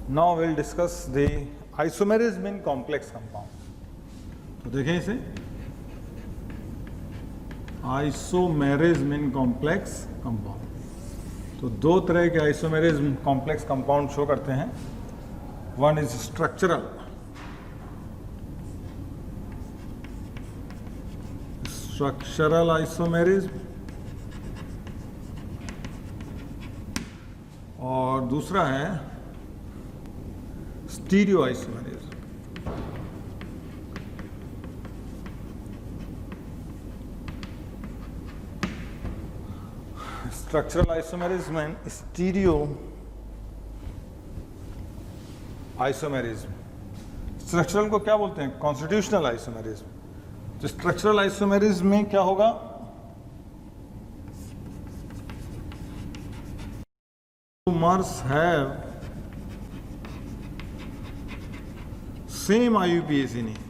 Now we'll discuss the isomerism in complex compound. तो देखें इसे, आइसोमेरिज्म इन कॉम्प्लेक्स कंपाउंड। तो दो तरह के आइसोमेरिज्म कॉम्प्लेक्स कंपाउंड शो करते हैं। वन इज स्ट्रक्चरल आइसोमेरिज्म, और दूसरा है stereo isomerism. Structural isomerism and stereo isomerism. Structural को क्या बोलते हैं? Constitutional isomerism. तो स्ट्रक्चरल आइसोमेरिज्म में क्या होगा? Isomers have same IUPAC name.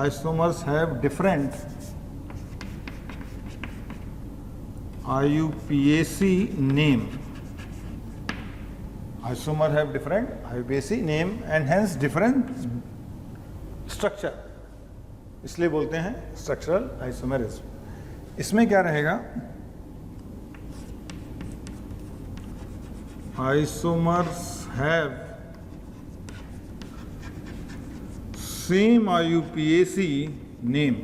Isomers have different IUPAC name. Isomer have different IUPAC name and hence different structure. इसलिए बोलते हैं स्ट्रक्चरल आइसोमेरिज्म। इसमें क्या रहेगा? Isomers have same IUPAC name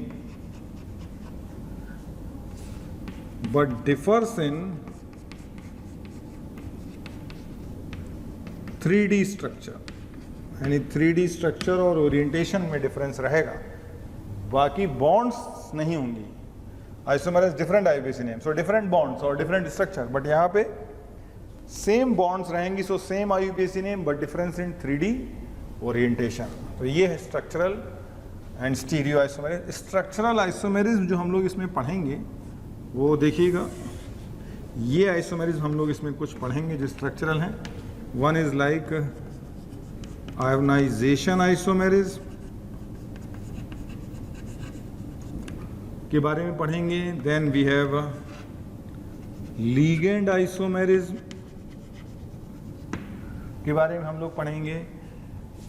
but differs in 3D structure, यानी 3D structure और orientation में difference रहेगा, बाकी बॉन्ड्स नहीं होंगी। Isomer has different IUPAC name, so different bonds और डिफरेंट स्ट्रक्चर, बट यहाँ पे सेम बॉन्ड्स रहेंगी, so same IUPAC name but difference in 3D orientation. तो ये है structural and stereo isomerism. Structural isomerism जो हम लोग इसमें पढ़ेंगे वो देखिएगा, ये आइसोमेरिज्म हम लोग इसमें कुछ पढ़ेंगे जो स्ट्रक्चरल हैं। One is like ionization isomerism के बारे में पढ़ेंगे। Then we have ligand isomerism के बारे में हम लोग पढ़ेंगे।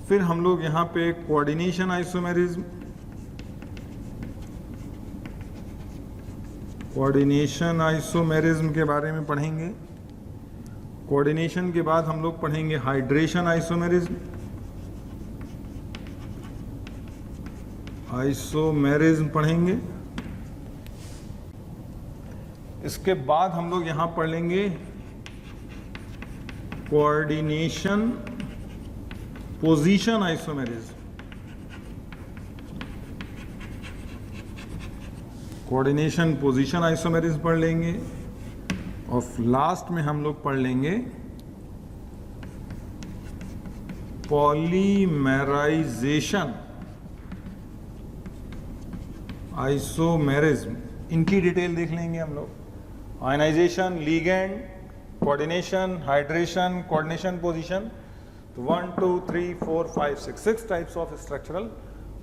फिर हम लोग यहाँ पे कोऑर्डिनेशन आइसोमेरिज्म, कोऑर्डिनेशन आइसोमेरिज्म के बारे में पढ़ेंगे। कोऑर्डिनेशन के बाद हम लोग पढ़ेंगे हाइड्रेशन आइसोमेरिज्म, आइसोमेरिज्म पढ़ेंगे। इसके बाद हम लोग यहाँ पढ़ लेंगे coordination position isomerism, coordination position isomerism पढ़ लेंगे। और लास्ट में हम लोग पढ़ लेंगे पॉलीमेराइजेशन आइसोमेरिज्म। इनकी डिटेल देख लेंगे हम लोग। Ionization, ligand, coordination, hydration, coordination position. तो 1 2 3 4 5 6 टाइप्स ऑफ स्ट्रक्चरल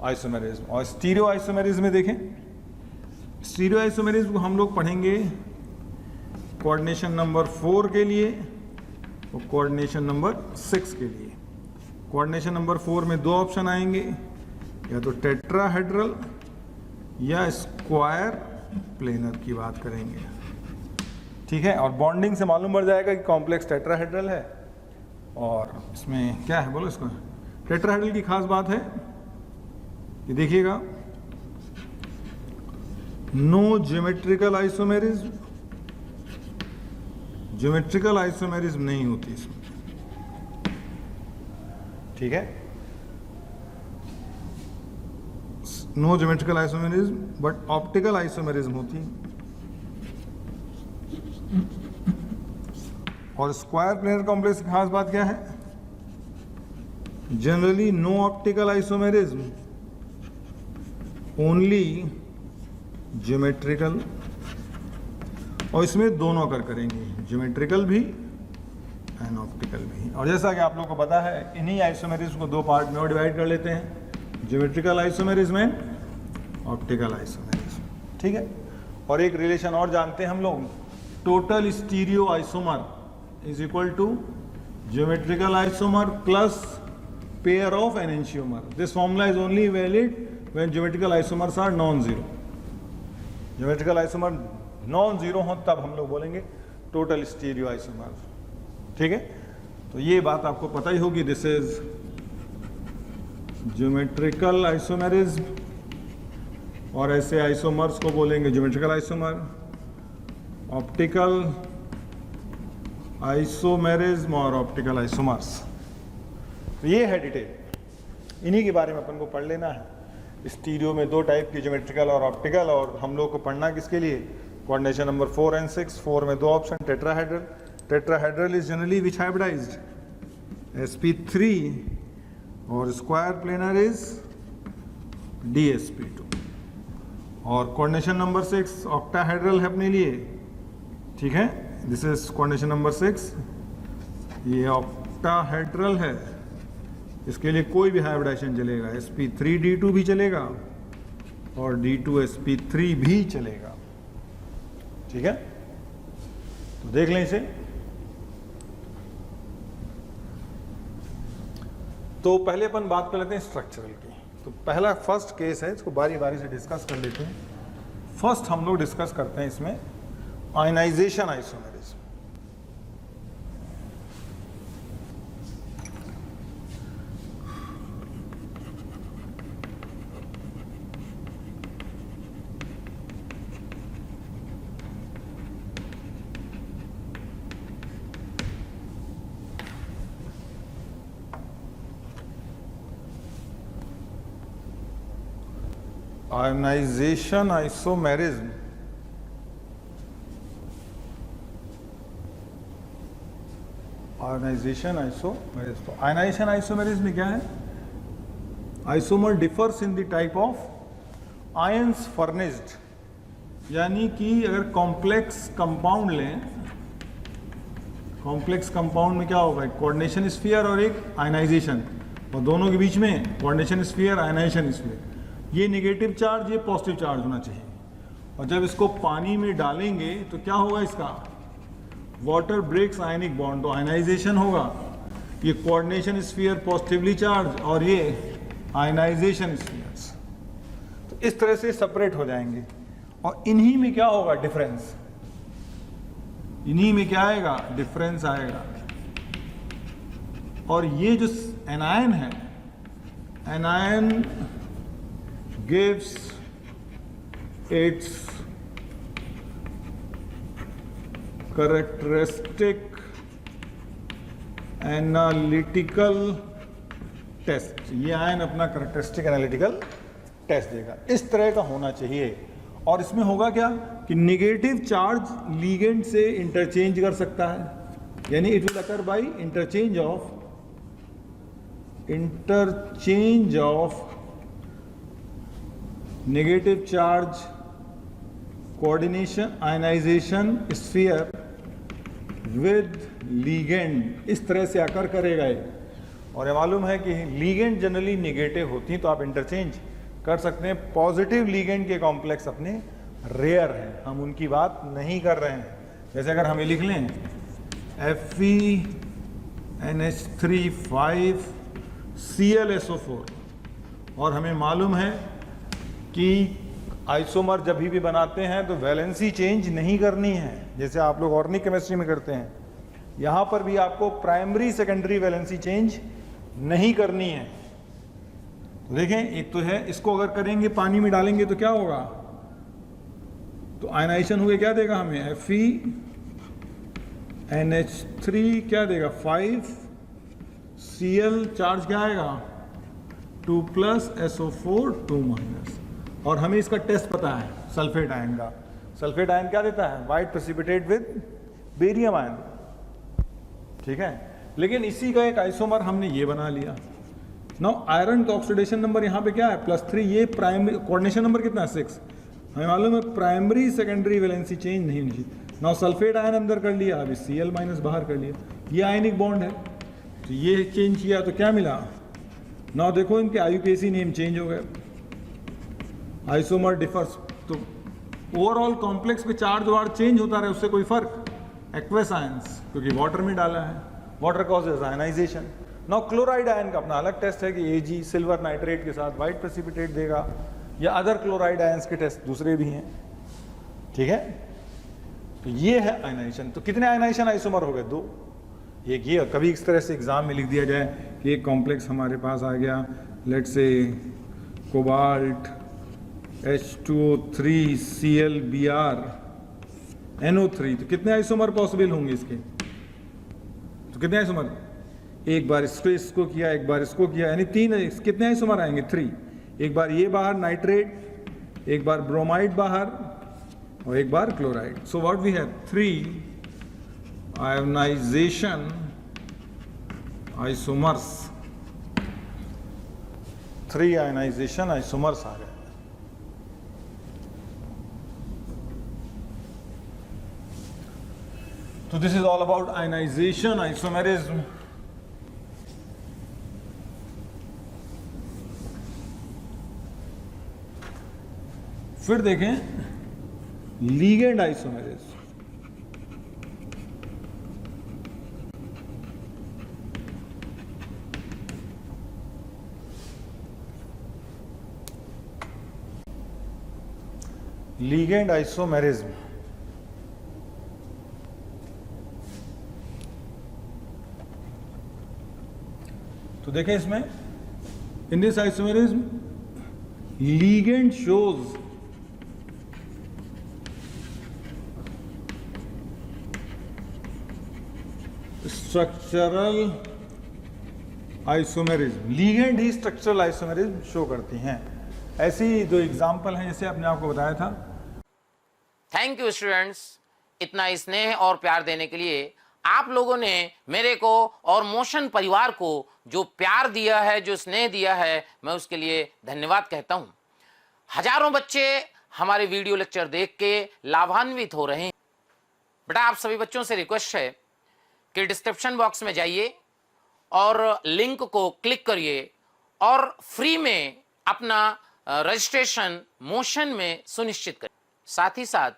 आइसोमेरिज्म। और स्टीरियो आइसोमेरिज्म में देखें, स्टीरियो आइसोमेरिज्म को हम लोग पढ़ेंगे कोऑर्डिनेशन नंबर 4 के लिए और कोऑर्डिनेशन नंबर 6 के लिए। कोऑर्डिनेशन नंबर 4 में दो ऑप्शन आएंगे, या तो टेट्राहेड्रल या स्क्वायर प्लेनर की बात करेंगे, ठीक है। और बॉन्डिंग से मालूम पड़ जाएगा कि कॉम्प्लेक्स टेट्राहेड्रल है। और इसमें क्या है बोलो, इसको टेट्राहेड्रल की खास बात है कि देखिएगा, no geometrical isomerism, geometrical isomerism नहीं होती इसमें, ठीक है। No geometrical isomerism but optical isomerism होती है। और स्क्वायर प्लेनर कॉम्प्लेक्स की खास बात क्या है? Generally no optical isomerism, only geometrical. और इसमें दोनों करेंगे, ज्योमेट्रिकल भी एंड ऑप्टिकल भी। और जैसा कि आप लोगों को पता है, इन्हीं आइसोमेरिज्म को दो पार्ट में डिवाइड कर लेते हैं, geometrical isomerism and optical isomerism, ठीक है। और एक रिलेशन और जानते हैं हम लोग, total stereo isomer is equal to geometrical isomer plus pair of enantiomer. This formula is only valid when geometrical isomers are non-zero. Geometrical isomer non-zero हो तब हम लोग बोलेंगे total stereo isomer. ठीक है, तो ये बात आपको पता ही होगी. दिस इज ज्योमेट्रिकल आइसोमेरिज्म, और ऐसे आइसोमर्स को बोलेंगे ज्योमेट्रिकल आइसोमर. ऑप्टिकल आइसोमेरिज्म और ऑप्टिकल आइसोमर्स, तो ये है डिटेल. इन्हीं के बारे में अपन को पढ़ लेना है. स्टीरियो में दो टाइप की, ज्योमेट्रिकल और ऑप्टिकल, और हम लोग को पढ़ना किसके लिए? Coordination number 4 and 6. 4 में दो option, tetrahedral. Tetrahedral is generally which hybridized sp3, और स्क्वायर प्लेनर इज dsp2. और कोऑर्डिनेशन नंबर 6 ऑक्टाहेड्रल है अपने लिए. ठीक है, दिस इज कोऑर्डिनेशन नंबर 6. ये ऑक्टाहेड्रल है, इसके लिए कोई भी हाइब्रिडाइजेशन चलेगा. sp3d2 भी चलेगा और d2sp3 भी चलेगा. ठीक है, तो देख लें इसे. तो पहले अपन बात कर लेते हैं स्ट्रक्चरल की. तो पहला फर्स्ट केस है, इसको बारी बारी से डिस्कस कर लेते हैं. फर्स्ट हम लोग डिस्कस करते हैं इसमें ionization isomerism. Ionization isomerism ionization isomerism. तो आयनाइजेशन आइसोमेरिज्म में क्या है? Isomer differs in the type of ions furnished. यानी कि अगर कॉम्प्लेक्स कंपाउंड लें, कॉम्प्लेक्स कंपाउंड में क्या होगा? एक कोऑर्डिनेशन स्फीयर और एक आयनाइजेशन, और दोनों के बीच में कोऑर्डिनेशन स्फीयर, आयनाइजेशन स्फीयर. ये नेगेटिव चार्ज, ये पॉजिटिव चार्ज होना चाहिए. और जब इसको पानी में डालेंगे तो क्या होगा? इसका वाटर ब्रेक्स आयनिक बॉन्ड, तो आयनाइजेशन होगा. ये कोऑर्डिनेशन स्फीयर पॉजिटिवली चार्ज और ये आयनाइजेशन स्फीयर्स, तो इस तरह से सेपरेट हो जाएंगे. और इन्हीं में क्या होगा? डिफरेंस. इन्हीं में क्या आएगा? डिफरेंस आएगा. और ये जो एनायन है, anion gives its characteristic analytical test. ये आयन अपना characteristic analytical test देगा. इस तरह का होना चाहिए. और इसमें होगा क्या कि नेगेटिव चार्ज लीगेंड से इंटरचेंज कर सकता है. यानी it will occur by interchange of negative charge coordination ionization sphere with ligand. इस तरह से आकर करेगा ये. और ये मालूम है कि लीगेंड जनरली नेगेटिव होती हैं, तो आप इंटरचेंज कर सकते हैं. पॉजिटिव लीगेंड के कॉम्प्लेक्स अपने रेयर हैं, हम उनकी बात नहीं कर रहे हैं. जैसे अगर हम ये लिख लें FeNH3 5ClSO4, और हमें मालूम है कि आइसोमर जब भी बनाते हैं तो वैलेंसी चेंज नहीं करनी है, जैसे आप लोग ऑर्गेनिक केमिस्ट्री में करते हैं. यहाँ पर भी आपको प्राइमरी सेकेंडरी वैलेंसी चेंज नहीं करनी है. तो देखें, एक तो है, इसको अगर करेंगे पानी में डालेंगे तो क्या होगा? तो आयनाइजेशन हुए, क्या देगा हमें? FeNH3 क्या देगा? 5Cl. चार्ज क्या आएगा? 2+SO4 2-. और हमें इसका टेस्ट पता है सल्फेट आयन का. सल्फेट आयन क्या देता है? White precipitate with barium ion. ठीक है, लेकिन इसी का एक आइसोमर हमने ये बना लिया. नाउ आयरन का ऑक्सीडेशन नंबर यहाँ पे क्या है? +3. ये प्राइमरी कोऑर्डिनेशन नंबर कितना है? 6. हमें मालूम है प्राइमरी सेकेंडरी वैलेंसी चेंज नहीं होनी चाहिए. नाउ सल्फेट आयन अंदर कर लिया, अभी Cl- बाहर कर लिया. ये आयनिक बॉन्ड है, तो ये चेंज किया तो क्या मिला? नाउ देखो, इनके IUPAC नेम चेंज हो गए. आइसोमर डिफर्स, तो ओवरऑल कॉम्प्लेक्स पे चार्ज वार्ज चेंज होता रहे उससे कोई फर्क? एक्वस आयंस क्योंकि वाटर में डाला है, water causes ionization. Now chloride ion का अपना अलग टेस्ट है कि Ag सिल्वर नाइट्रेट के साथ वाइट प्रेसिपिटेट देगा, या अदर क्लोराइड आयंस के टेस्ट दूसरे भी हैं, ठीक है। तो ये है आयनाइजेशन। तो कितने आयनाइजेशन आइसोमर हो गए? 2। एक ये, कभी इस तरह से एग्जाम में लिख दिया जाए कि एक कॉम्प्लेक्स हमारे पास आ गया, let's say cobalt H2O3 ClBr NO3, तो कितने आइसोमर पॉसिबल होंगे इसके? तो कितने आइसोमर? एक बार इसको किया, एक बार इसको किया, यानी 3। कितने आइसोमर आएंगे? 3। एक बार ये बाहर नाइट्रेट, एक बार ब्रोमाइड बाहर, और एक बार chloride. So what we have 3 ionization isomers, 3 ionization isomers आ गए। So this is all about ionization isomerism. फिर देखें लीगेंड आइसोमेरिज्म। लीगेंड आइसोमेरिज्म तो देखें इसमें, in this isomerism ligand shows structural isomerism. Ligand he structural isomerism show करती हैं। ऐसी 2 एग्जाम्पल हैं जैसे आपने आपको बताया था। थैंक यू स्टूडेंट्स, इतना स्नेह और प्यार देने के लिए। आप लोगों ने मेरे को और मोशन परिवार को जो प्यार दिया है, जो स्नेह दिया है, मैं उसके लिए धन्यवाद कहता हूं। हजारों बच्चे हमारे वीडियो लेक्चर देख के लाभान्वित हो रहे हैं। बेटा आप सभी बच्चों से रिक्वेस्ट है कि डिस्क्रिप्शन बॉक्स में जाइए और लिंक को क्लिक करिए और फ्री में अपना रजिस्ट्रेशन मोशन में सुनिश्चित करें। साथ ही साथ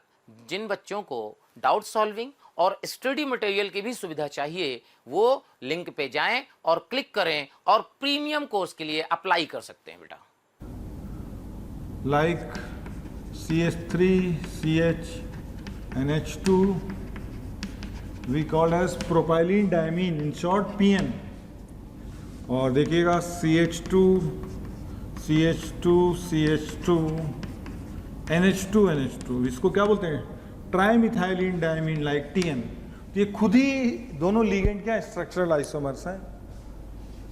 जिन बच्चों को डाउट सॉल्विंग और स्टडी मटेरियल की भी सुविधा चाहिए, वो लिंक पे जाएं और क्लिक करें और प्रीमियम कोर्स के लिए अप्लाई कर सकते हैं बेटा। Like CH3CH NH2 we called as propylene diamine, in short PN। और देखिएगा CH2 CH2 CH2 NH2 NH2, इसको क्या बोलते हैं? ट्राइमिथाइलिन डायमीन, लाइक TN। तो ये खुद ही दोनों लीगेंड क्या स्ट्रक्चरल आइसोमर्स हैं।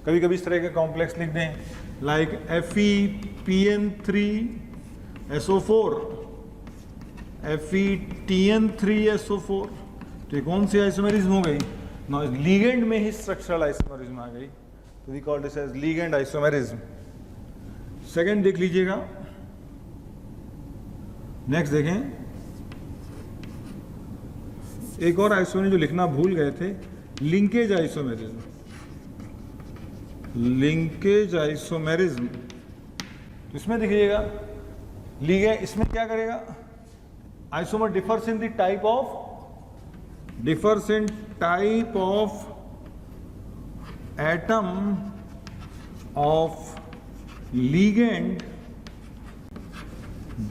कभी कभी इस तरह के कॉम्प्लेक्स लिख दें, लाइक FePN3SO4 FeTN3SO4। तो ये कौन सी आइसोमेरिज्म हो गई? ना, लीगेंड में ही स्ट्रक्चरल आइसोमेरिज्म आ गई, तो we call this as ligand isomerism. Second देख लीजिएगा, नेक्स्ट देखें, एक और आइसोमेरिज्म जो लिखना भूल गए थे, लिंकेज आइसोमेरिज्म। लिंकेज आइसोमेरिज्म, इसमें देखिएगा लीगेंड, इसमें क्या करेगा? Isomer differs in the type of atom of ligand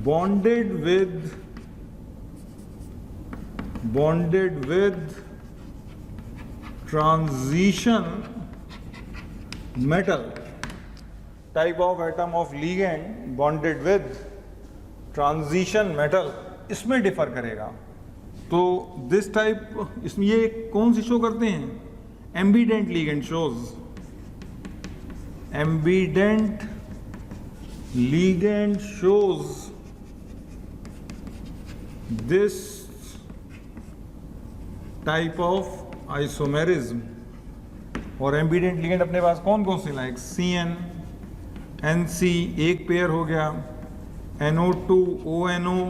bonded with transition metal। type of atom of ligand bonded with transition metal, इसमें डिफर करेगा। तो दिस टाइप, इसमें ये कौन सी शो करते हैं? Ambient ligand shows. Ambient ligand shows this type of isomerism. और ambient ligand अपने पास कौन कौन से? लाइक CN NC एक पेयर हो गया, NO2 ONO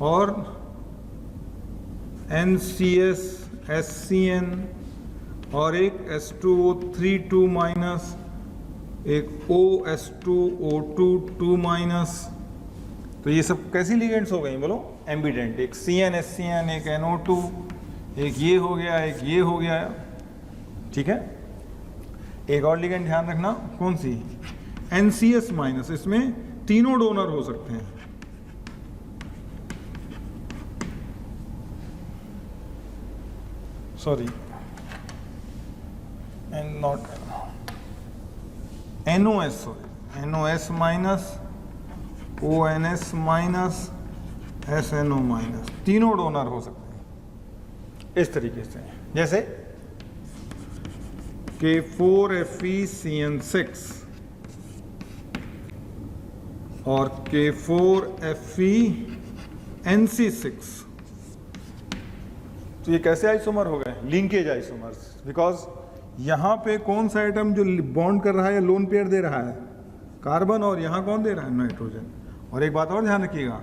और NCS SCN और एक H2O3 2 माइनस, एक OS2 O2 2 माइनस, तो ये सब कैसी लिगेंड्स हो गई बोलो? एम्बिडेंट। एक CnHCn, एक NO2, एक ये हो गया, एक ये हो गया, ठीक है। एक और लिगेंड ध्यान रखना, कौन सी? NCS minus. इसमें तीनों डोनर हो सकते हैं। Sorry, and not NOS, sorry, NOS minus, ONS minus, SNO minus, तीनों डोनर हो सकते हैं इस तरीके से। जैसे K4FeCN6 और K4FeNC6। तो ये कैसे आइसोमर हो गए? Linkage isomers. बिकॉज यहां पे कौन सा एटम जो बॉन्ड कर रहा है या लोन पेयर दे रहा है? कार्बन। और यहां कौन दे रहा है? नाइट्रोजन। और एक बात और ध्यान रखिएगा,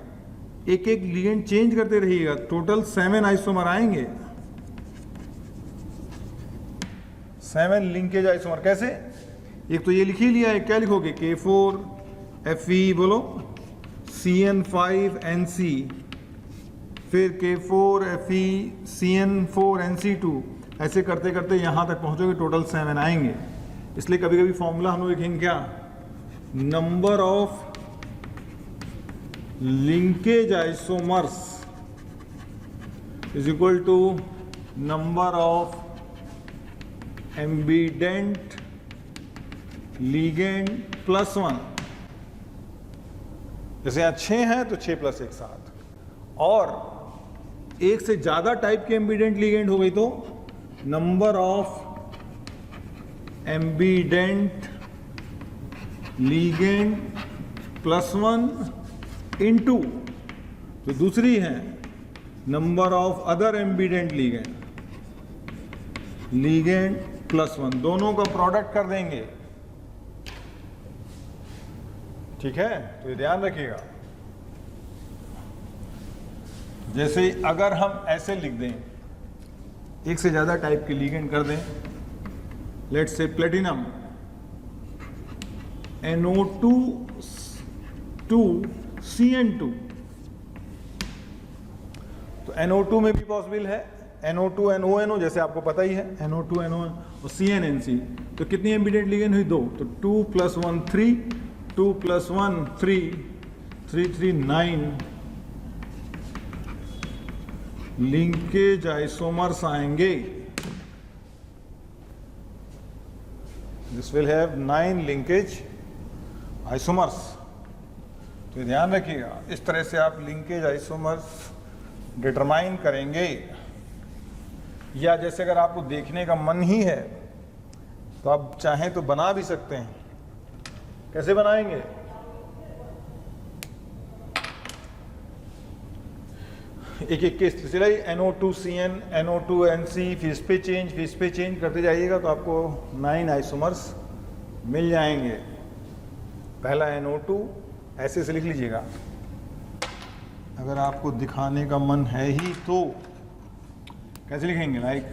एक एक लिगेंड चेंज करते रहिएगा, टोटल 7 आइसोमर आएंगे। 7 लिंकेज आइसोमर। कैसे? एक तो ये लिख ही लिया है, क्या लिखोगे? K4Fe बोलो CN5NC, फिर K4FeCN4NC2, ऐसे करते करते यहां तक पहुंचोगे, टोटल 7 आएंगे। इसलिए कभी कभी फॉर्मूला हम लोग लिखेंगे क्या? Number of linkage isomers is equal to number of ambident ligand plus 1। जैसे यहां 6 हैं तो 6 + 1 7, और एक से ज्यादा टाइप के एम्बिडेंट लिगेंड हो गई तो number of ambident ligand plus 1 into जो दूसरी है number of other ambient ligand plus 1, दोनों का प्रोडक्ट कर देंगे, ठीक है। तो ये ध्यान रखिएगा। जैसे अगर हम ऐसे लिख दें, एक से ज्यादा टाइप के लिगेंड कर दें, let's say platinum NO2 CN2, तो NO2 में भी पॉसिबल है NO2 NONO, जैसे आपको पता ही है NO2 NONO और CNNC। तो कितनी एम्बिडेंट लिगेंड हुई? 2। तो 2 + 1 3, 2 + 1 3, 3 3 9 लिंकेज आइसोमर्स आएंगे। This will have 9 linkage isomers. तो ध्यान रखिएगा, इस तरह से आप लिंकेज आइसोमर्स डिटरमाइन करेंगे। या जैसे अगर आपको देखने का मन ही है तो आप चाहें तो बना भी सकते हैं। कैसे बनाएंगे? एक एक केस चलिए, NO2CN, NO2NC, फिर इस पे चेंज करते जाइएगा तो आपको 9 आइसोमर्स मिल जाएंगे। पहला NO2 ऐसे से लिख लीजिएगा, अगर आपको दिखाने का मन है ही तो। कैसे लिखेंगे? लाइक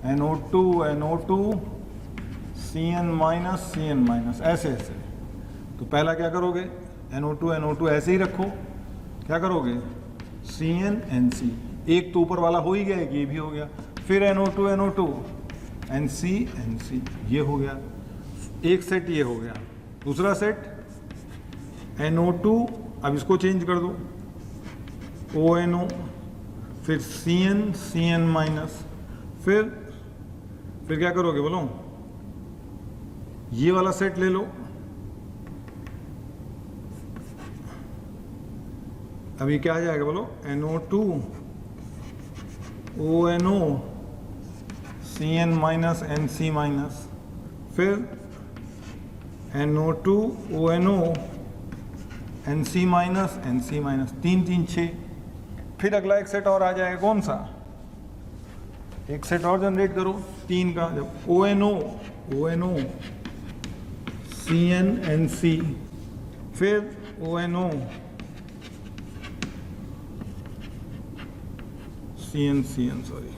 NO2 CN-, ऐसे ऐसे। तो पहला क्या करोगे? NO2 ऐसे ही रखो। क्या करोगे? CNNC, एक तो ऊपर वाला हो ही गया, एक ये भी हो गया। फिर NO2 NC, ये हो गया। एक सेट ये हो गया। दूसरा सेट NO2, अब इसको चेंज कर दो, ONO, फिर CN-, फिर क्या करोगे बोलो? ये वाला सेट ले लो, अभी क्या आ जाएगा बोलो? NO2 ONO CN-, NC-, फिर NO2 ONO NC-, 3 3 6। फिर अगला एक सेट और आ जाएगा, कौन सा? एक सेट और जनरेट करो 3 का, जब ONO CN-NC, फिर ONO CN, sorry,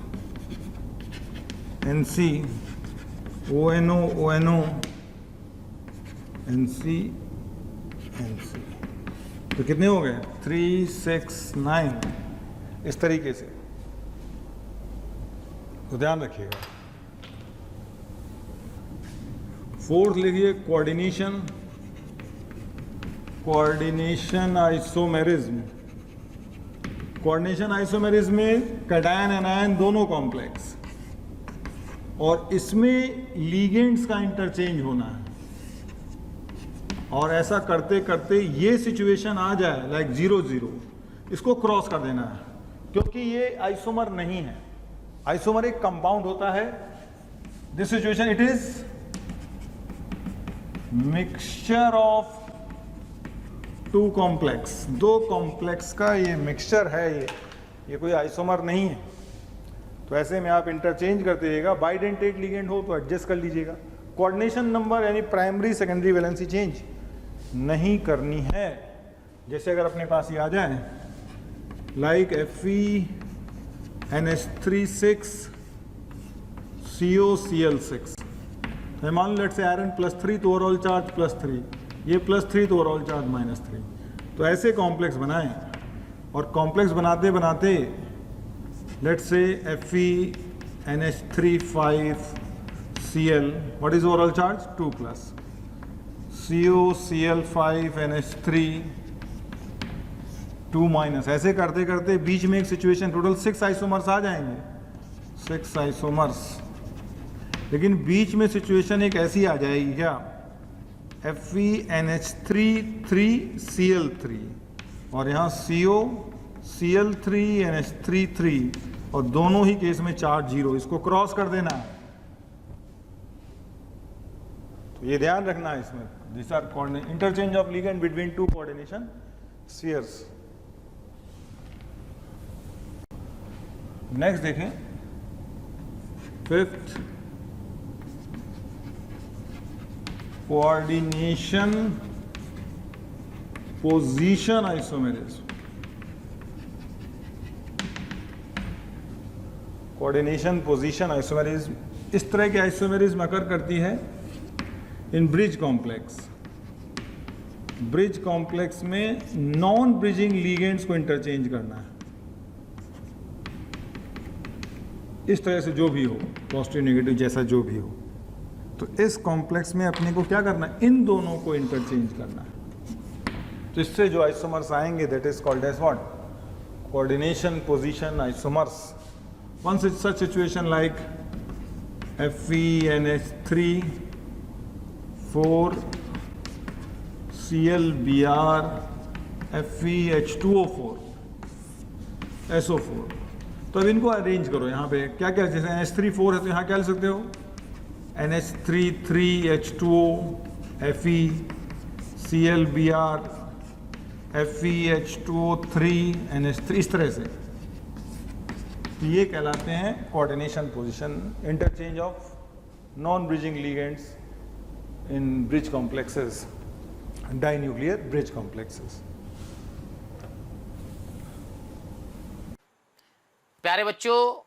NC, ONO NC, तो कितने हो गए 3 6 9 इस तरीके से, तो ध्यान रखिएगा। फोर्थ लिखिए coordination, coordination isomerism. Coordination isomerism में कैटायन एनायन दोनों कॉम्प्लेक्स, और इसमें लीगेंड्स का इंटरचेंज होना है, और ऐसा करते करते ये सिचुएशन आ जाए लाइक 0 इसको क्रॉस कर देना है, क्योंकि ये आइसोमर नहीं है। आइसोमर एक कंपाउंड होता है। This situation it is mixture of two complex, दो कॉम्प्लेक्स का ये मिक्सचर है, ये कोई आइसोमर नहीं है। तो ऐसे में आप इंटरचेंज करते रहिएगा। बाइडेंटेट लिगेंड हो तो एडजस्ट कर लीजिएगा। कोऑर्डिनेशन नंबर यानी प्राइमरी सेकेंडरी वैलेंसी चेंज नहीं करनी है। जैसे अगर अपने पास ये आ जाए लाइक FeNH3 COCl6, तो मान लो लेट्स से आयरन +3 तो ओवरऑल चार्ज +3, ये +3 तो ओवरऑल चार्ज -3। तो ऐसे कॉम्प्लेक्स बनाएं, और कॉम्प्लेक्स बनाते बनाते let's say FeNH3,5Cl, what is overall charge 2+, COCl5NH3 2-, ऐसे करते करते बीच में एक सिचुएशन टोटल 6 आइसोमर्स आ जाएंगे, 6 आइसोमर्स। लेकिन बीच में सिचुएशन एक ऐसी आ जाएगी क्या, FeNH3,3Cl3 और यहाँ COCl3NH3 और दोनों ही केस में चार्ज 0, इसको क्रॉस कर देना है। तो ये ध्यान रखना है इसमें। This are interchange of ligand between two coordination spheres. Next देखें, fifth coordination position isomerism. Coordination position isomerism, इस तरह के आइसोमेरिज्म अकर करती है in bridge complex. Bridge complex में नॉन ब्रिजिंग लीगेंड्स को इंटरचेंज करना है, इस तरह से जो भी हो, पॉजिटिव नेगेटिव जैसा जो भी हो। तो इस कॉम्प्लेक्स में अपने को क्या करना है, इन दोनों को इंटरचेंज करना है। तो इससे जो आइसोमर्स आएंगे that is called as what, coordination position isomers. One such situation like FeNH3,4Cl(Br), FeH2O4, SO4। तो अब इनको अरेंज करो। यहाँ पे क्या क्या, जैसे NH3 4 है तो यहाँ क्या लिख सकते हो, NH3,3H2O, FeCl(Br), FeH2O3, NH3, इस तरह से। तो ये कहलाते हैं coordination position, interchange of non bridging ligands in bridge complexes, dinuclear bridge complexes. प्यारे बच्चों,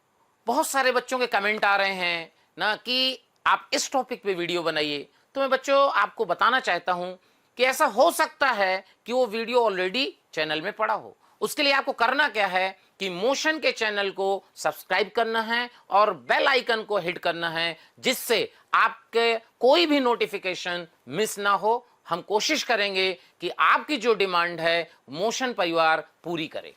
बहुत सारे बच्चों के कमेंट आ रहे हैं ना कि आप इस टॉपिक पे वीडियो बनाइए। तो मैं बच्चों आपको बताना चाहता हूं कि ऐसा हो सकता है कि वो वीडियो ऑलरेडी चैनल में पड़ा हो। उसके लिए आपको करना क्या है कि मोशन के चैनल को सब्सक्राइब करना है और बेल आइकन को हिट करना है, जिससे आपके कोई भी नोटिफिकेशन मिस ना हो। हम कोशिश करेंगे कि आपकी जो डिमांड है मोशन परिवार पूरी करे।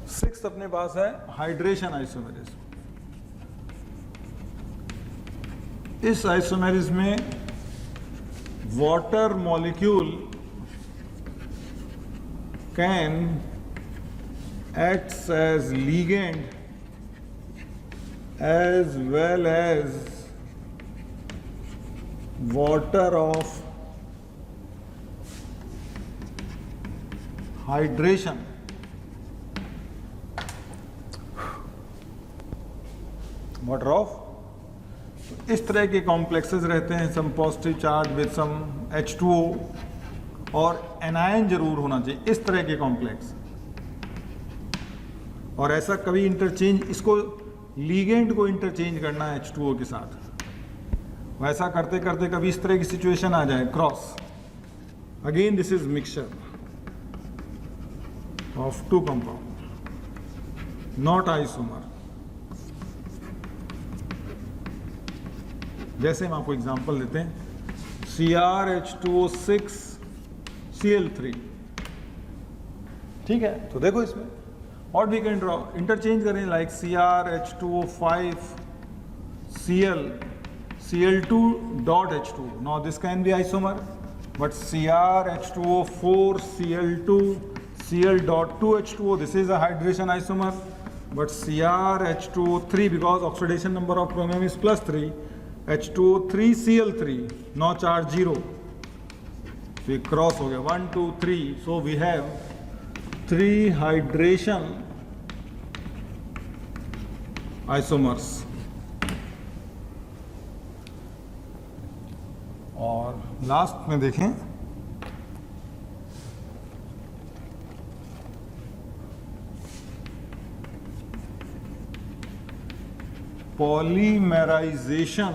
सिक्स्थ अपने पास है हाइड्रेशन आइसोमेरिज्म। इस आइसोमेरिज्म में water molecule can acts as ligand as well as water of hydration. Water of, इस तरह के कॉम्प्लेक्सेस रहते हैं, some positive charge with some H2O, और एनायन जरूर होना चाहिए, इस तरह के कॉम्प्लेक्स। और ऐसा कभी इंटरचेंज, इसको लीगेंड को इंटरचेंज करना है H2O के साथ, वैसा करते करते कभी इस तरह की सिचुएशन आ जाए cross, again this is mixture of two compound, not isomer. जैसे हम आपको एग्जांपल देते हैं, CrH2O6 Cl3, ठीक है। तो देखो इसमें और वी कैन ड्रॉ, इंटरचेंज करें, like CrH2O5 Cl2 dot H2. Now this can be isomer, but CrH2O4 Cl2 Cl dot 2 H2O, this is a hydration isomer. But CrH2O3, because oxidation number of chromium is +3, H2O3 Cl3, now charge 0. So ये cross हो गया 1 2 3. So we have 3 hydration isomers. और last में देखें, polymerisation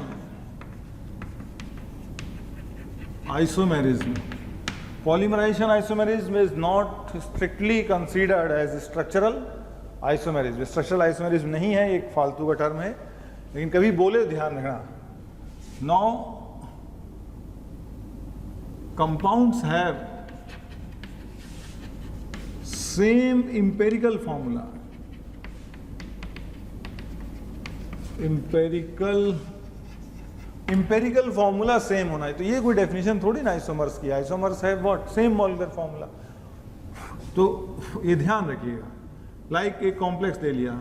isomerism. Polymerization isomerism is not strictly considered as structural isomerism. Structural isomerism नहीं है, एक फालतू का टर्म है, लेकिन कभी बोले ध्यान रखना. Now compounds have same empirical formula. Empirical formula same होना है, तो ये कोई डेफिनेशन थोड़ी ना आइसोमर्स की. आइसोमर्स है व्हाट, सेम मॉलिक्यूलर फॉर्मूला. तो ये ध्यान रखिएगा, लाइक एक कॉम्प्लेक्स ले लिया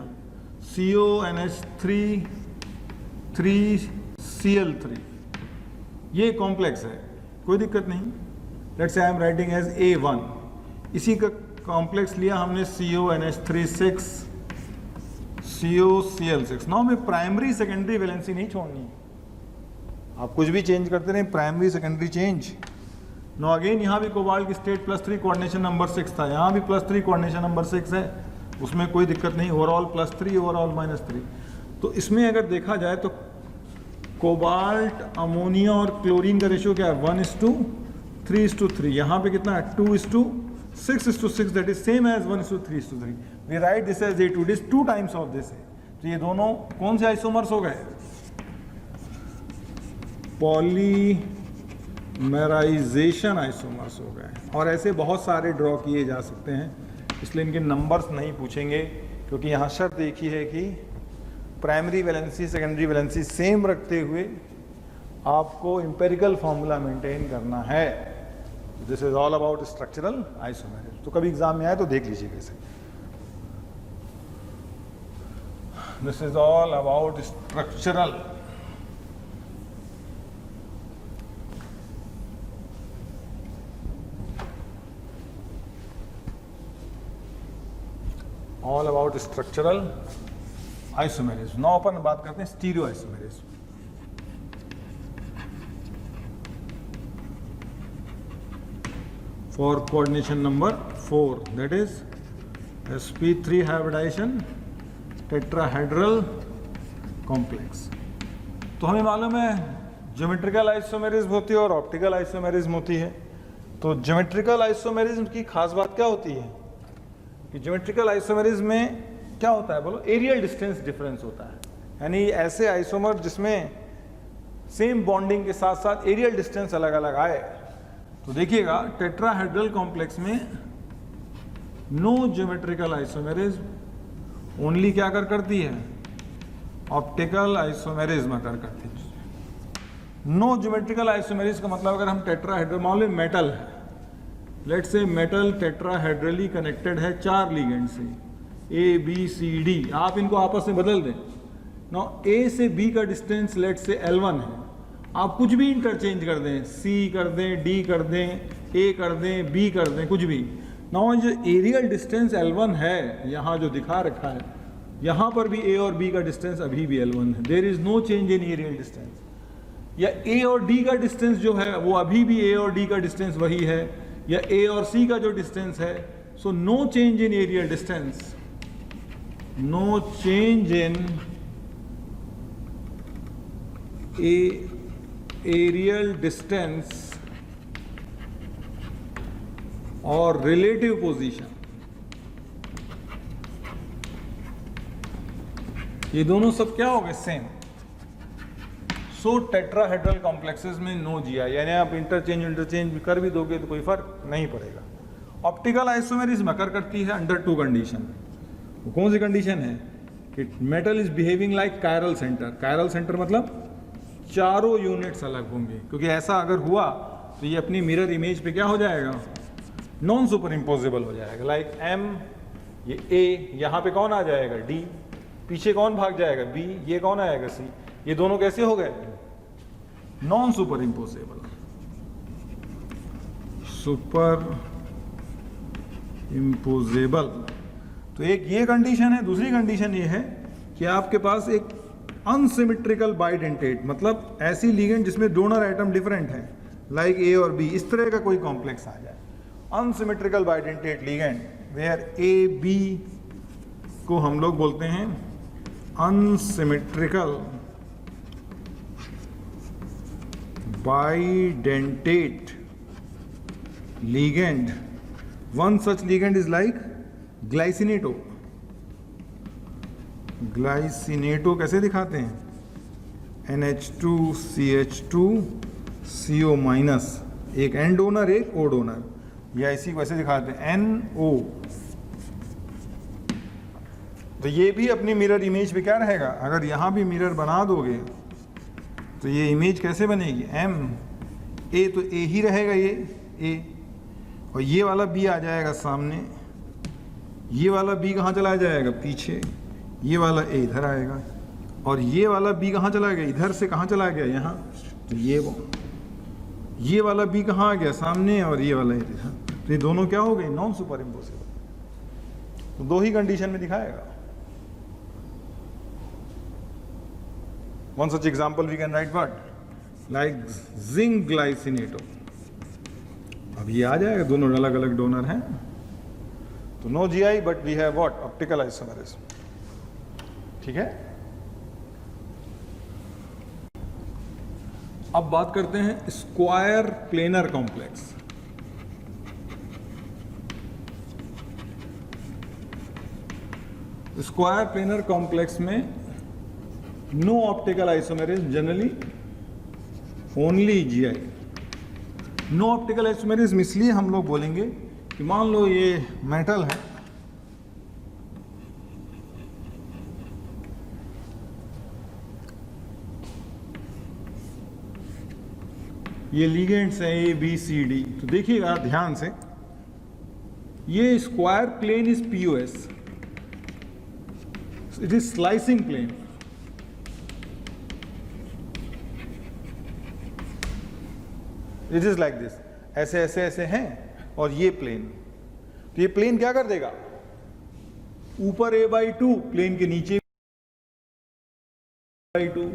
CONH3 3Cl3, ये कॉम्प्लेक्स है, कोई दिक्कत नहीं. Let's say I am writing as A1. इसी का कॉम्प्लेक्स लिया हमने CONH3 6 COCl6. नाउ में प्राइमरी सेकेंडरी वैलेंसी नहीं छोड़नी, आप कुछ भी चेंज करते रहे, primary secondary change. No again यहाँ भी कोबाल्ट की स्टेट +3 कोऑर्डिनेशन नंबर 6 था, यहाँ भी +3 कोऑर्डिनेशन नंबर 6 है, उसमें कोई दिक्कत नहीं. Overall +3 overall -3. तो इसमें अगर देखा जाए तो कोबाल्ट अमोनिया और क्लोरीन का रेशियो क्या है, 1:3:3. यहाँ पे कितना है, 2:6:6, that is same as 1:3:3. We write this as A2. It is 2 times of this है. तो ये दोनों कौन से आइसोमर्स हो गए, पॉलीमेराइजेशन आइसोमर्स हो गए. और ऐसे बहुत सारे ड्रॉ किए जा सकते हैं, इसलिए इनके नंबर्स नहीं पूछेंगे, क्योंकि यहाँ शर्त एक ही है कि primary valency secondary valency same रखते हुए आपको एम्पिरिकल फॉर्मूला मेंटेन करना है. This is all about structural isomerism. तो कभी एग्जाम में आए तो देख लीजिएगा इसे. This is all about structural. All about structural isomerism. Now अपन बात करते हैं stereo isomerism. For coordination number 4, that is sp3 hybridization tetrahedral complex. तो हमें मालूम है ज्योमेट्रिकल आइसोमेरिज्म होती है और ऑप्टिकल आइसोमेरिज्म होती है. तो ज्योमेट्रिकल आइसोमेरिज्म की खास बात क्या होती है कि ज्योमेट्रिकल आइसोमेरिज्म में क्या होता है, बोलो, एरियल डिस्टेंस डिफरेंस होता है. यानी ऐसे आइसोमर जिसमें सेम बॉन्डिंग के साथ साथ एरियल डिस्टेंस अलग अलग आए. तो देखिएगा टेट्राहेड्रल कॉम्प्लेक्स में नो ज्योमेट्रिकल आइसोमेरिज्म, ओनली क्या करती है, ऑप्टिकल आइसोमेरिज्म करती है. नो ज्योमेट्रिकल आइसोमेरिज्म का मतलब, अगर हम टेट्राहेड्रल मान लो मेटल है, let's say metal tetrahedrally connected है 4 लिगेंड से, A B C D. आप इनको आपस में बदल दें. नो A से B का डिस्टेंस लेट्स से L1 है, आप कुछ भी इंटरचेंज कर दें, C कर दें, D कर दें, A कर दें, B कर दें, कुछ भी. नो जो एरियल डिस्टेंस L1 है, यहाँ जो दिखा रखा है, यहाँ पर भी A और B का डिस्टेंस अभी भी L1 है. There is no change in aerial distance. या A और D का डिस्टेंस जो है वो अभी भी A और D का डिस्टेंस वही है, या A और C का जो डिस्टेंस है. So no change in aerial distance, no change in aerial distance और रिलेटिव पोजीशन, ये दोनों सब क्या हो गए? सेम। सो टेट्राहेड्रल कॉम्प्लेक्सेस में नो जीआई, यानी आप इंटरचेंज कर भी दोगे तो कोई फर्क नहीं पड़ेगा। ऑप्टिकल आइसोमेरिज्म अकर करती है अंडर टू कंडीशन। वो कौन सी कंडीशन है? कि metal is behaving like chiral centre. Chiral centre मतलब चारों यूनिट्स अलग होंगे, क्योंकि ऐसा अगर हुआ तो ये अपनी मिरर इमेज पे क्या हो जाएगा? नॉन सुपर इम्पोजेबल हो जाएगा। लाइक एम, ये ए, यहाँ पे कौन आ जाएगा? डी, पीछे कौन भाग जाएगा? बी, ये कौन आएगा? सी। ये दोनों कैसे हो गए? Non super imposable. Super imposable. तो एक ये कंडीशन है। दूसरी कंडीशन ये है कि आपके पास एक अनसिमेट्रिकल बाइडेंटेट, मतलब ऐसी लिगेंड जिसमें डोनर एटम डिफरेंट है, लाइक ए और बी, इस तरह का कोई कॉम्प्लेक्स आ जाए। Unsymmetrical bidentate ligand where A B को हम लोग बोलते हैं unsymmetrical bidentate ligand. One such ligand is like glycinato. Glycinato कैसे दिखाते हैं? NH2CH2CO माइनस, एक N डोनर एक O डोनर, या इसी को ऐसे दिखाते हैं NO। तो ये भी अपनी मिरर इमेज पे क्या रहेगा? अगर यहाँ भी मिरर बना दोगे तो ये इमेज कैसे बनेगी? M A तो A ही रहेगा, ये A, और ये वाला B आ जाएगा सामने, ये वाला B कहाँ चला जाएगा? पीछे, ये वाला A इधर आएगा, और ये वाला B कहाँ चला गया? इधर से कहाँ चला गया? यहाँ। तो ये वाला B कहाँ आ गया? सामने, और ये वाला इधर। तो ये दोनों क्या हो गए? Non super impossible. तो दो ही कंडीशन में दिखाएगा। One such example we can write what? Like zinc glycinato. अब ये आ जाएगा, दोनों अलग अलग डोनर हैं, तो no GI but we have what? Optical isomerism. ठीक है। अब बात करते हैं square planar complex. Square planar complex में no optical isomerism, generally only GI। No optical isomerism इसलिए हम लोग बोलेंगे कि मान लो ये मेटल है, ये लिगेंड्स हैं A B C D। तो देखिएगा ध्यान से, ये square plane is POS, it is slicing plane. It is like this, ऐसे ऐसे ऐसे हैं, और ये प्लेन। तो ये प्लेन क्या कर देगा? ऊपर A/2, प्लेन के नीचे A/2,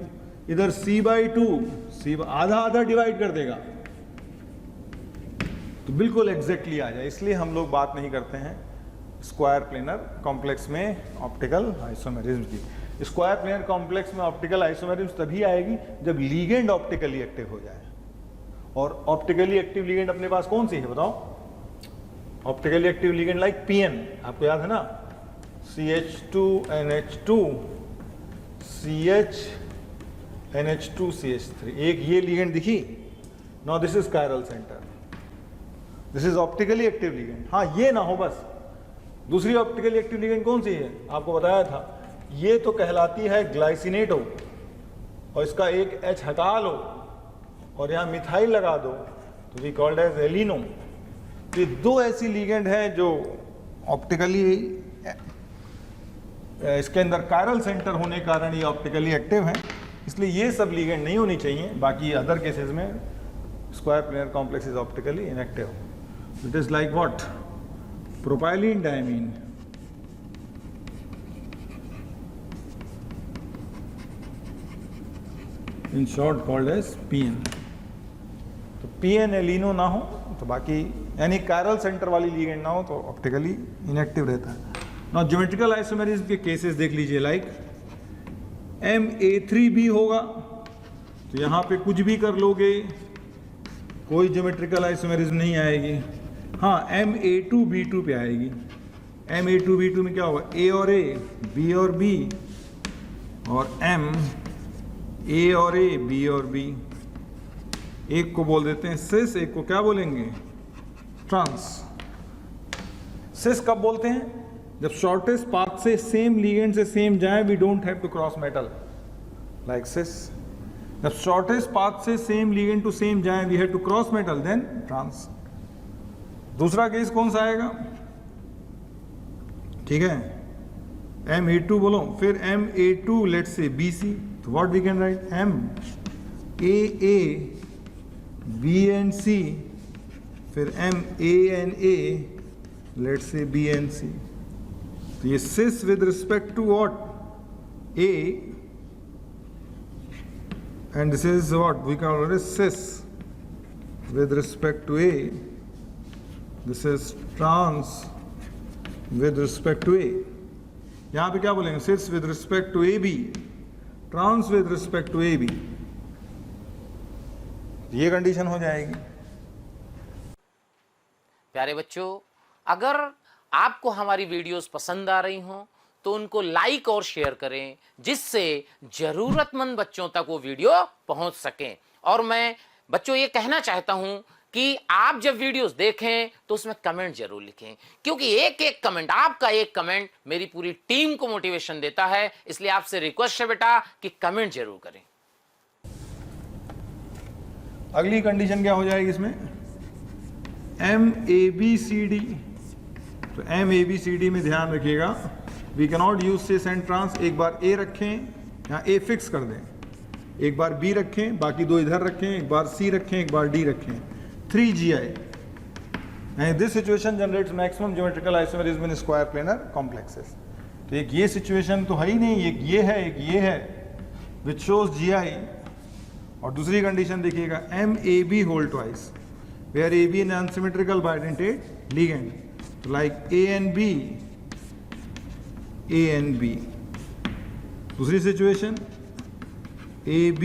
इधर C/2, C आधा आधा डिवाइड कर देगा, तो बिल्कुल एग्जैक्टली आ जाए। इसलिए हम लोग बात नहीं करते हैं स्क्वायर प्लेनर कॉम्प्लेक्स में ऑप्टिकल आइसोमेरिज्म की। स्क्वायर प्लेनर कॉम्प्लेक्स में ऑप्टिकल आइसोमेरिज्म तभी आएगी जब लीगेंड ऑप्टिकली एक्टिव हो जाए। और ऑप्टिकली एक्टिव लीगेंड अपने पास कौन सी है बताओ? Optically active ligand like PN, आपको याद है ना? CH2NH2 CH एक ये लीगेंड दिखी। Now this is chiral centre, this is optically active ligand. हाँ, ये ना हो बस। दूसरी ऑप्टिकली एक्टिव लीगेंड कौन सी है? आपको बताया था, ये तो कहलाती है ग्लाइसिनेटो, और इसका एक H हटा लो और यहाँ मिथाइल लगा दो तो वी कॉल्ड एज एलिनो। तो ये दो ऐसी लीगेंड हैं जो ऑप्टिकली, इसके अंदर कायरल सेंटर होने के कारण ये ऑप्टिकली एक्टिव हैं, इसलिए ये सब लीगेंड नहीं होनी चाहिए। बाकी अदर केसेस में square planar complex is optically inactive. It is like what? Propylene diamine, in short called as PN। तो PN एलिनो ना हो तो बाकी, यानी कायरल सेंटर वाली लीगेंड ना हो तो ऑप्टिकली इनएक्टिव रहता है। ना ज्योमेट्रिकल आइसोमेरिज्म के केसेस देख लीजिए, लाइक MA3B होगा तो यहाँ पे कुछ भी कर लोगे कोई ज्योमेट्रिकल आइसोमेरिज्म नहीं आएगी। हाँ, Ma2B2 पे आएगी। Ma2B2 में क्या होगा, A और A, B और B, और M A और A, B और B। एक को बोल देते हैं सिस, एक को क्या बोलेंगे, ट्रांस। सिस कब बोलते हैं, जब शॉर्टेस्ट पाथ से सेम लीगेंड से सेम जाए, we don't have to cross metal, like cis. जब शॉर्टेस्ट पाथ से सेम लीगेंड टू सेम जाए, we have to cross metal, then trans. दूसरा केस कौन सा आएगा, ठीक है, Ma2 बोलो, फिर Ma2 लेट से BC, तो what we can write, MAA BNC, फिर MANA लेट से BNC। तो ये cis with respect to what, A, and this is what we call it as cis with respect to A. This is trans with respect to A. यहाँ पे क्या बोलेंगे, cis with respect to AB, trans with respect to AB। ये condition हो जाएगी। प्यारे बच्चों, अगर आपको हमारी वीडियोस पसंद आ रही हों तो उनको लाइक और शेयर करें, जिससे जरूरतमंद बच्चों तक वो वीडियो पहुंच सके। और मैं बच्चों ये कहना चाहता हूं कि आप जब वीडियोस देखें तो उसमें कमेंट जरूर लिखें, क्योंकि एक एक कमेंट, आपका एक कमेंट मेरी पूरी टीम को मोटिवेशन देता है। इसलिए आपसे रिक्वेस्ट है बेटा कि कमेंट जरूर करें। अगली कंडीशन क्या हो जाएगी इसमें, MABCD। तो MABCD में ध्यान रखिएगा, we cannot use cis and trans. एक बार A रखें, यहाँ A फिक्स कर दें, एक बार B रखें, बाकी दो इधर रखें, एक बार C रखें, एक बार D रखें, 3GI। And this situation generates maximum geometrical isomerism in square planar complexes. तो एक ये सिचुएशन तो है ही नहीं, एक ये है, एक ये है, विच शोज GI। और दूसरी कंडीशन देखिएगा, MAB whole twice, where AB an unsymmetrical bidentate ligand, like A and B, A and B। दूसरी situation AB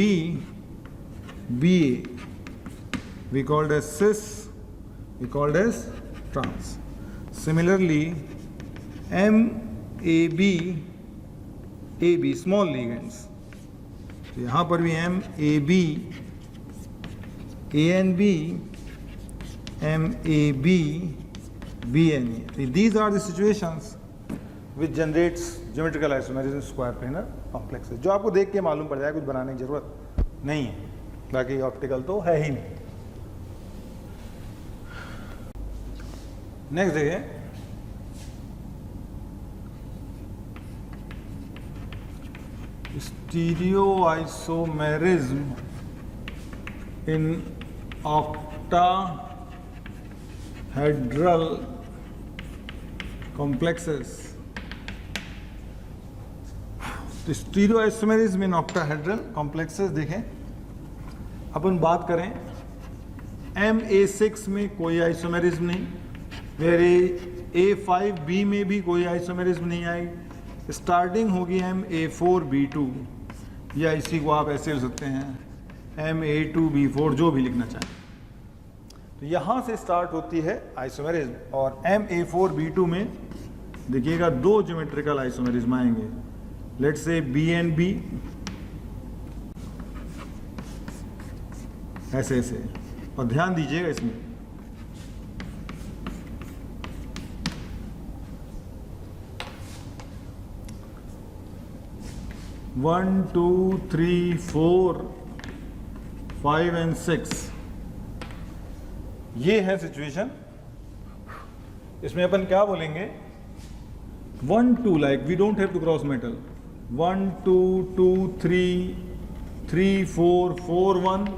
BA, we called as cis, we called as trans। Similarly MAB AB small ligands, तो यहाँ पर भी MAB ANB MAB BNA। So these are the situations which generates geometrical isomerism square planar complexes, जो आपको देख के मालूम पड़ जाए, कुछ बनाने की जरूरत नहीं है, बाकी ऑप्टिकल तो है ही नहीं। नेक्स्ट देखिए, stereoisomerism in octahedral complexes। तो स्टीरियोआइसोमेरिज्म इन ऑक्टाहेड्रल कॉम्प्लेक्सेस देखें, अपन बात करें MA6 में कोई आइसोमेरिज्म नहीं, मेरे A5B में भी कोई आइसोमेरिज्म नहीं आई, स्टार्टिंग होगी MA4B2, या इसी को आप ऐसे लिख सकते हैं MA2B4, जो भी लिखना चाहें। तो यहाँ से स्टार्ट होती है आइसोमेरिज्म, और MA4B2 में देखिएगा दो ज्योमेट्रिकल आइसोमेरिज्म आएंगे, let's say B and B, ऐसे ऐसे, और ध्यान दीजिएगा इसमें, one two three four 5 and 6, ये है सिचुएशन। इसमें अपन क्या बोलेंगे, 1 2, like we don't have to cross metal, 1 2 2 3 3 4 4 1,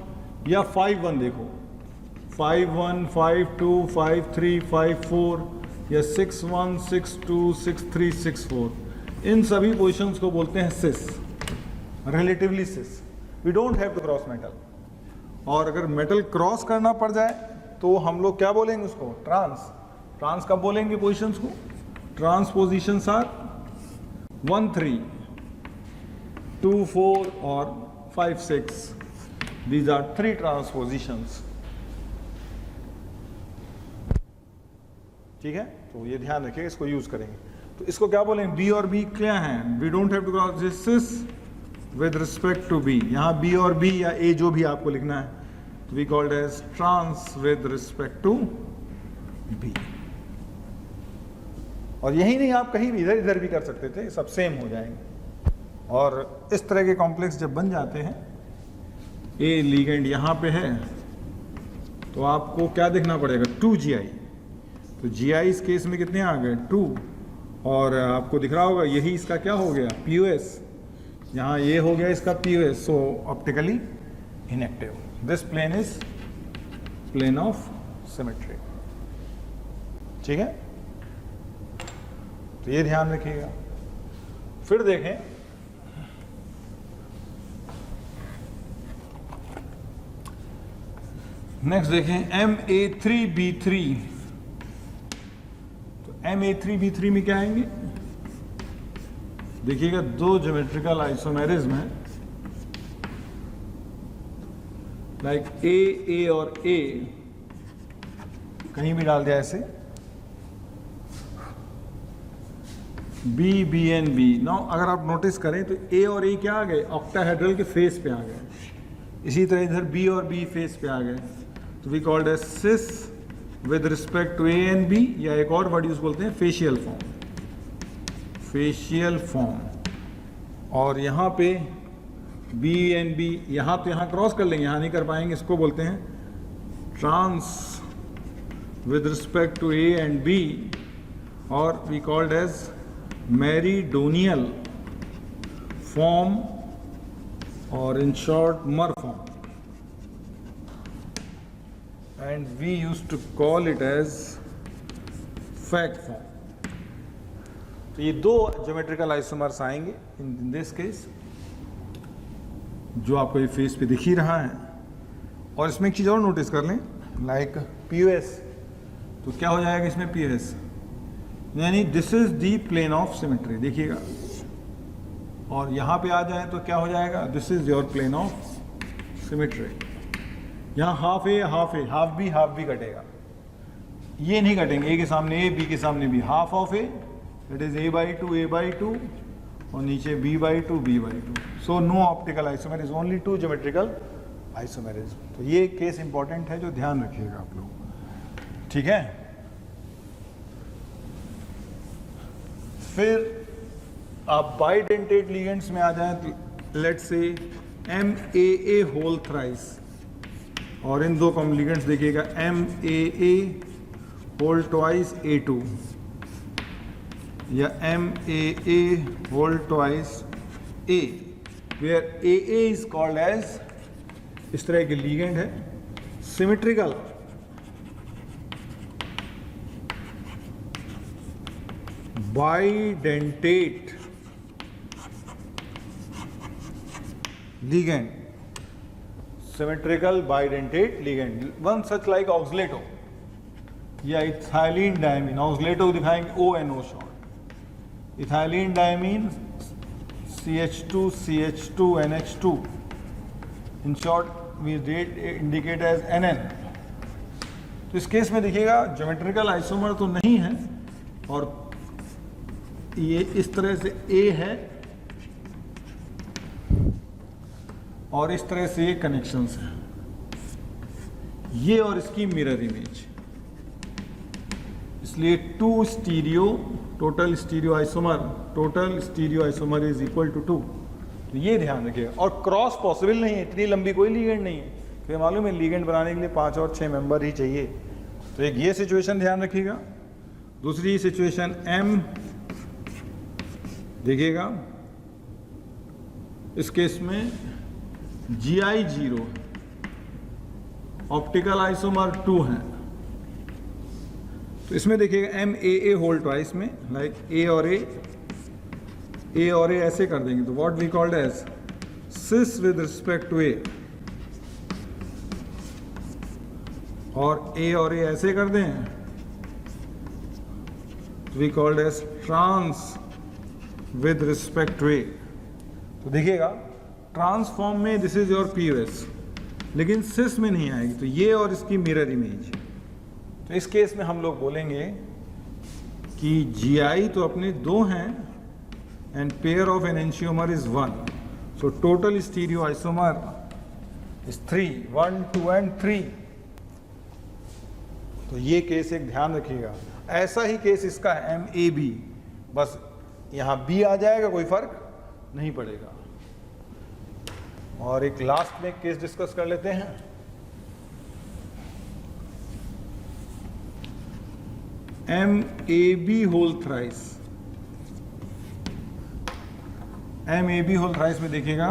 या 5 1, देखो 5 1 5 2 5 3 5 4, या 6 1 6 2 6 3 6 4। इन सभी पोजिशंस को बोलते हैं cis, relatively cis. We don't have to cross metal. और अगर मेटल क्रॉस करना पड़ जाए तो हम लोग क्या बोलेंगे उसको, ट्रांस। ट्रांस कब बोलेंगे पोजिशंस को, ट्रांस पोजिशंस आर 1 3 2 4 और 5 6। These are three transpositions. ठीक है, तो ये ध्यान रखिएगा, इसको यूज करेंगे. तो इसको क्या बोलेंगे, बी और बी क्या है, we don't have to cross this with respect to B. यहाँ बी और बी या ए जो भी आपको लिखना है, तो we called as trans with respect to B. और यही नहीं, आप कहीं भी इधर इधर भी कर सकते थे, सब सेम हो जाएंगे. और इस तरह के कॉम्प्लेक्स जब बन जाते हैं, ए लीगेंड यहाँ पे है, तो आपको क्या देखना पड़ेगा, 2GI. तो GI इस केस में कितने आ गए, 2. और आपको दिख रहा होगा यही इसका क्या हो गया, POS. यहाँ ये हो गया इसका POS. सो optically inactive. This plane is plane of symmetry. ठीक है, तो ये ध्यान रखिएगा. फिर देखें, नेक्स्ट देखें MA3B3. तो MA3B3 में क्या आएंगे, देखिएगा दो ज्योमेट्रिकल आइसोमेरिज्म है, लाइक A और A कहीं भी डाल दिया ऐसे, B and B. नाउ अगर आप नोटिस करें तो A और A क्या आ गए, ऑक्टाहेड्रल के फेस पे आ गए. इसी तरह इधर B और B फेस पे आ गए. तो we called as cis with respect to A and B, या एक और वर्ड यूज बोलते हैं फेशियल फॉर्म. Facial form. और यहाँ पे B and B, यहाँ तो यहाँ क्रॉस कर लेंगे, यहाँ नहीं कर पाएंगे, इसको बोलते हैं trans with respect to A and B, और we called as meridional form, और in short mer form. And we used to call it as fact form. तो ये दो ज्योमेट्रिकल आइसोमर्स आएंगे इन दिस केस, जो आपको ये फेस पे दिख ही रहा है. और इसमें एक चीज़ और नोटिस कर लें, लाइक POS. तो क्या हो जाएगा इसमें POS, यानी this is the plane of symmetry. देखिएगा, और यहाँ पे आ जाए तो क्या हो जाएगा, this is your plane of symmetry. यहाँ half A half A, half B कटेगा, ये नहीं कटेंगे. ए के सामने ए, बी के सामने B. Half of A that is A/2, और नीचे B/2, B/2. So no optical isomerism, only two geometrical isomerism. तो ये केस इंपॉर्टेंट है, जो ध्यान रखिएगा आप लोग. ठीक है, फिर आप बाइडेंटेट लिगेंड्स में आ जाएं, तो let's say MAA whole thrice. और इन दो कॉमन लिगेंड्स देखिएगा, MAA होल ट्वाइस A2, या MAA whole twice A, where AA is called as, इस तरह के लिगेंड है, symmetrical bidentate ligand. Symmetrical bidentate ligand. One such like oxalato या इथाइलिन डायमीन. ऑक्सलेटो को दिखाएंगे ONO short. Ethylene diamine CH2 CH2 NH2. In short we indicate as NN. तो इस case में देखिएगा ज्योमेट्रिकल आइसोमर तो नहीं है, और ये इस तरह से A है, और इस तरह से ये कनेक्शंस हैं, ये और इसकी मिरर इमेज. इसलिए total stereo isomer is equal to 2. तो ये ध्यान रखिएगा. और क्रॉस पॉसिबल नहीं है, इतनी लंबी कोई लीगेंड नहीं है. तो मालूम है लीगेंड बनाने के लिए 5 और 6 मेंबर ही चाहिए. तो एक ये सिचुएशन ध्यान रखिएगा. दूसरी सिचुएशन M देखिएगा, इस केस में GI 0, ऑप्टिकल आइसोमर 2 है. तो इसमें देखिएगा MAA होल ट्वाइस में, लाइक A और A ऐसे कर देंगे, तो what we called as cis with respect to A, और A और A ऐसे कर दें, तो we called as trans with respect to A. तो देखिएगा ट्रांसफॉर्म में दिस इज योर POS, लेकिन सिस में नहीं आएगी। तो ये और इसकी मिरर इमेज। तो इस केस में हम लोग बोलेंगे कि GI तो अपने 2 हैं and pair of enantiomer is 1, so total stereo isomer is 3, 1, 2 and 3। तो ये केस एक ध्यान रखिएगा। ऐसा ही केस इसका है MAB, बस यहाँ B आ जाएगा, कोई फर्क नहीं पड़ेगा। और एक लास्ट में केस डिस्कस कर लेते हैं। MAB whole thrice. MAB whole thrice में देखिएगा,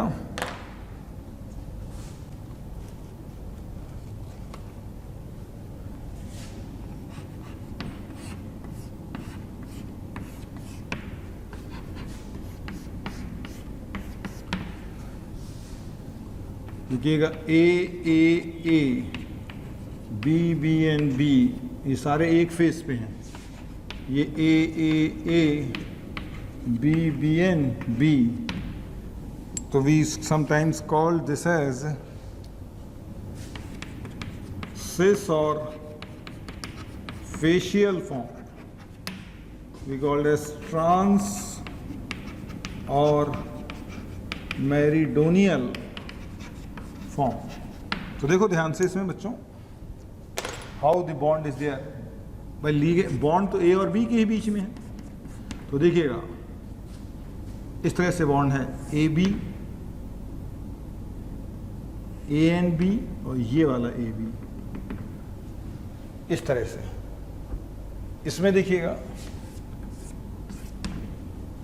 देखिएगा A, B एंड B, ये सारे एक फेस पे हैं। ये A, B एंड B। तो we sometimes call this as cis or facial form. We call it as trans or meridional form. तो देखो ध्यान से इसमें बच्चों, how the bond is there भाई, लीग बॉन्ड तो A और B के ही बीच में है। तो देखिएगा इस तरह से बॉन्ड है AB, A एंड B, और ये वाला AB इस तरह से। इसमें देखिएगा,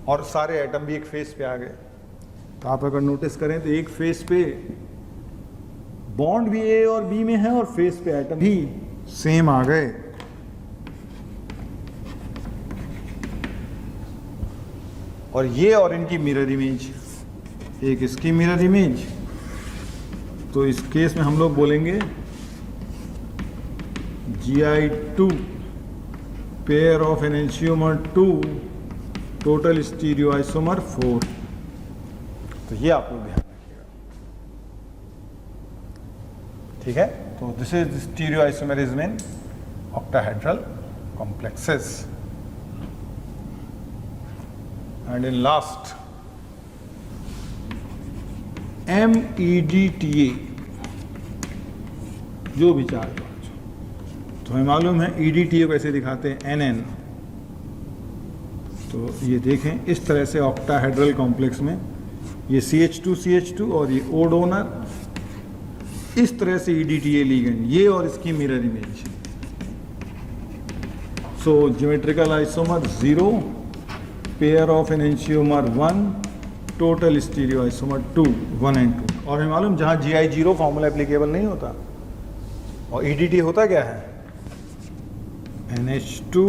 और सारे एटम भी एक फेस पे आ गए। तो आप अगर नोटिस करें तो एक फेस पे बॉन्ड भी A और B में है और फेस पे एटम भी सेम आ गए। और ये और इनकी मिरर इमेज, एक इसकी मिरर इमेज। तो इस केस में हम लोग बोलेंगे GI2 pair of enantiomer 2 total stereo isomer 4। तो ये आप लोग ध्यान रखिएगा, ठीक है। तो this is stereo isomerism in octahedral complexes. And in last, MEDTA, जो भी चार्ज, तो हमें मालूम है EDTA को ऐसे दिखाते हैं NN। तो ये देखें इस तरह से ऑक्टाहेड्रल कॉम्प्लेक्स में ये CH2 और ये O डोनर, इस तरह से EDTA लीगेंड, ये और इसकी mirror image. So geometrical isomer 0, pair of enantiomer 1, total stereo isomer 2, 1 and 2। और हमें मालूम जहाँ GI0 फॉर्मूला एप्लीकेबल नहीं होता, और EDTA होता क्या है, NH2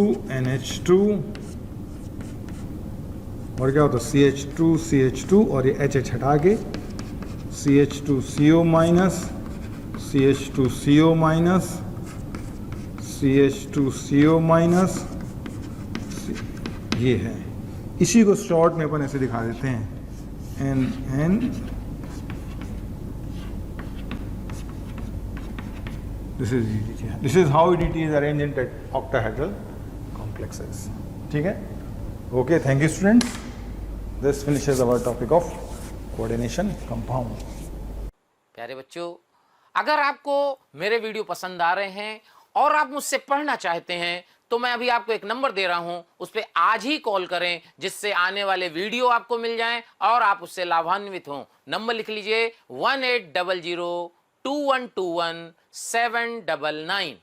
और क्या होता है CH2 और ये HH हटा के CH2CO minus, CH2CO minus, CH2CO minus, ये है। इसी को शॉर्ट में अपन ऐसे दिखा देते हैं NN। This is EDTA। This is how EDTA is arranged in octahedral complexes। ठीक है, okay, thank you students. This finishes our topic of coordination compound. प्यारे बच्चों, अगर आपको मेरे वीडियो पसंद आ रहे हैं और आप मुझसे पढ़ना चाहते हैं तो मैं अभी आपको एक नंबर दे रहा हूं, उस पर आज ही कॉल करें, जिससे आने वाले वीडियो आपको मिल जाएं और आप उससे लाभान्वित हों। नंबर लिख लीजिए 1800 2121 799।